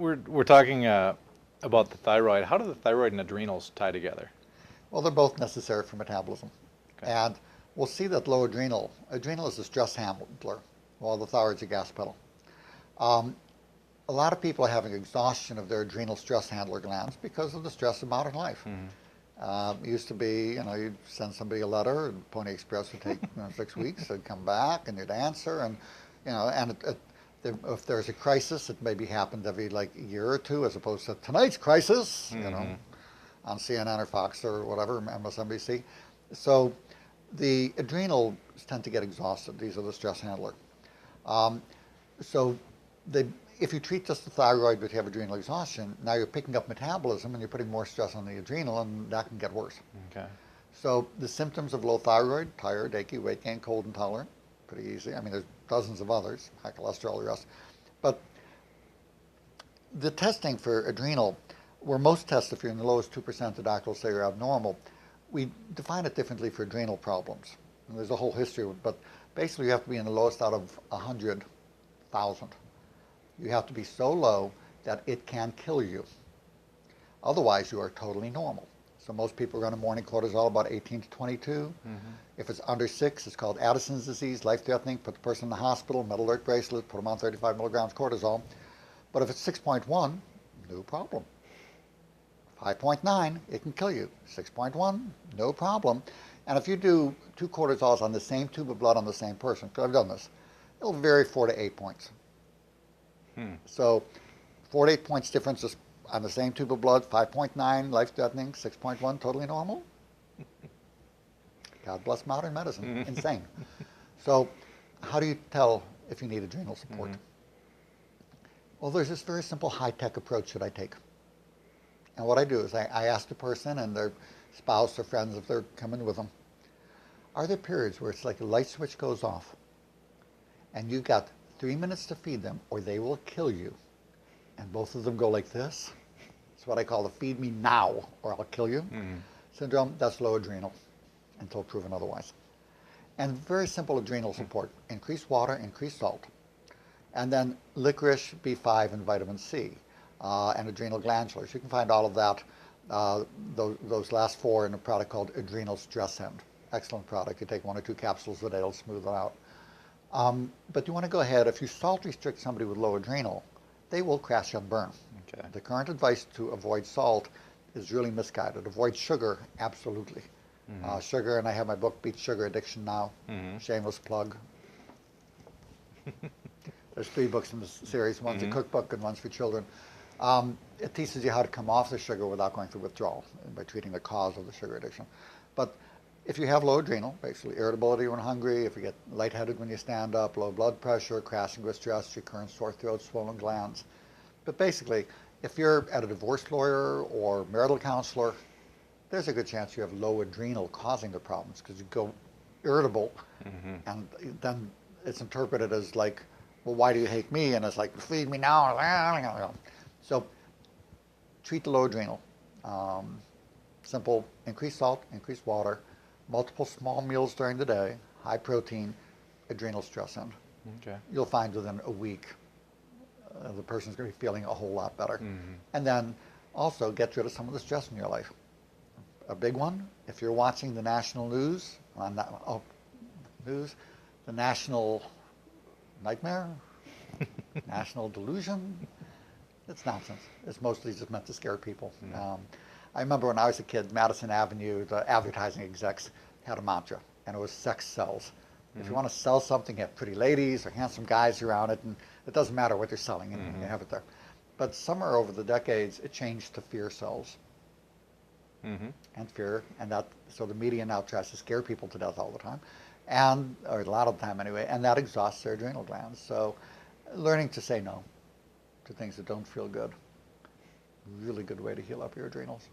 we're talking about the thyroid. How do the thyroid and adrenals tie together? Well, they're both necessary for metabolism. Okay. And we'll see that low adrenal is a stress handler, while the thyroid's a gas pedal. A lot of people are having exhaustion of their adrenal stress handler glands because of the stress of modern life. It used to be, you'd send somebody a letter, and Pony Express would take 6 weeks, they'd come back, and you'd answer, and if there's a crisis, it maybe happened every like a year or two, as opposed to tonight's crisis, on CNN or Fox or whatever, MSNBC. So the adrenals tend to get exhausted. These are the stress handler. So if you treat just the thyroid but you have adrenal exhaustion, now you're picking up metabolism and you're putting more stress on the adrenal, and that can get worse. Okay. So the symptoms of low thyroid: tired, achy, weight gain, cold intolerant, pretty easy. I mean, there's dozens of others, high cholesterol, the rest. But the testing for adrenal, where most tests, if you're in the lowest 2%, the doctor will say you're abnormal. We define it differently for adrenal problems. And there's a whole history of it, but basically you have to be in the lowest out of 100,000. You have to be so low that it can kill you. Otherwise, you are totally normal. So most people run a morning cortisol about 18 to 22. If it's under 6, it's called Addison's disease, life-threatening. Put the person in the hospital, metal alert bracelet, put them on 35 milligrams cortisol. But if it's 6.1, no problem. 5.9, it can kill you. 6.1, no problem. And if you do 2 cortisols on the same tube of blood on the same person, because I've done this, it'll vary 4 to 8 points. So 4 to 8 points difference is on the same tube of blood. 5.9, life-threatening. 6.1, totally normal. God bless modern medicine. Insane. So how do you tell if you need adrenal support? Well, there's this very simple high-tech approach that I take. And what I do is I ask the person and their spouse or friends, if they're coming with them, are there periods where it's like a light switch goes off and you've got 3 minutes to feed them or they will kill you, and both of them go like this? It's what I call the feed me now or I'll kill you syndrome. That's low adrenal until proven otherwise. And very simple adrenal support: increased water, increased salt, and then licorice, B5, and vitamin C, and adrenal glandulars. You can find all of that, those last 4, in a product called Adrenal Stress End. Excellent product. You take 1 or 2 capsules a day, it'll smooth it out. But you want to go ahead, if you salt restrict somebody with low adrenal, they will crash and burn. Okay. The current advice to avoid salt is really misguided. Avoid sugar, absolutely. Sugar, and I have my book, Beat Sugar Addiction Now. Shameless plug. There's 3 books in the series. One's a cookbook and one's for children. It teaches you how to come off the sugar without going through withdrawal by treating the cause of the sugar addiction. But if you have low adrenal, basically irritability when hungry, if you get lightheaded when you stand up, low blood pressure, crashing with stress, recurrent sore throat, swollen glands. But basically, if you're at a divorce lawyer or marital counselor, there's a good chance you have low adrenal causing the problems, because you go irritable, and then it's interpreted as like, well, why do you hate me? And it's like, feed me now. So treat the low adrenal. Simple: increased salt, increased water, multiple small meals during the day, high protein, adrenal stress end. Okay. You'll find within a week the person's going to be feeling a whole lot better. And then also get rid of some of the stress in your life. A big one, if you're watching the national news, the national nightmare, national delusion, it's nonsense. It's mostly just meant to scare people. I remember when I was a kid, Madison Avenue, the advertising execs had a mantra, and it was sex sells. If you want to sell something, you have pretty ladies or handsome guys around it, and it doesn't matter what they're selling, and you have it there. But somewhere over the decades, it changed to fear sells. And fear, and that, so the media now tries to scare people to death all the time, or a lot of the time anyway, and that exhausts their adrenal glands. So learning to say no to things that don't feel good, really good way to heal up your adrenals.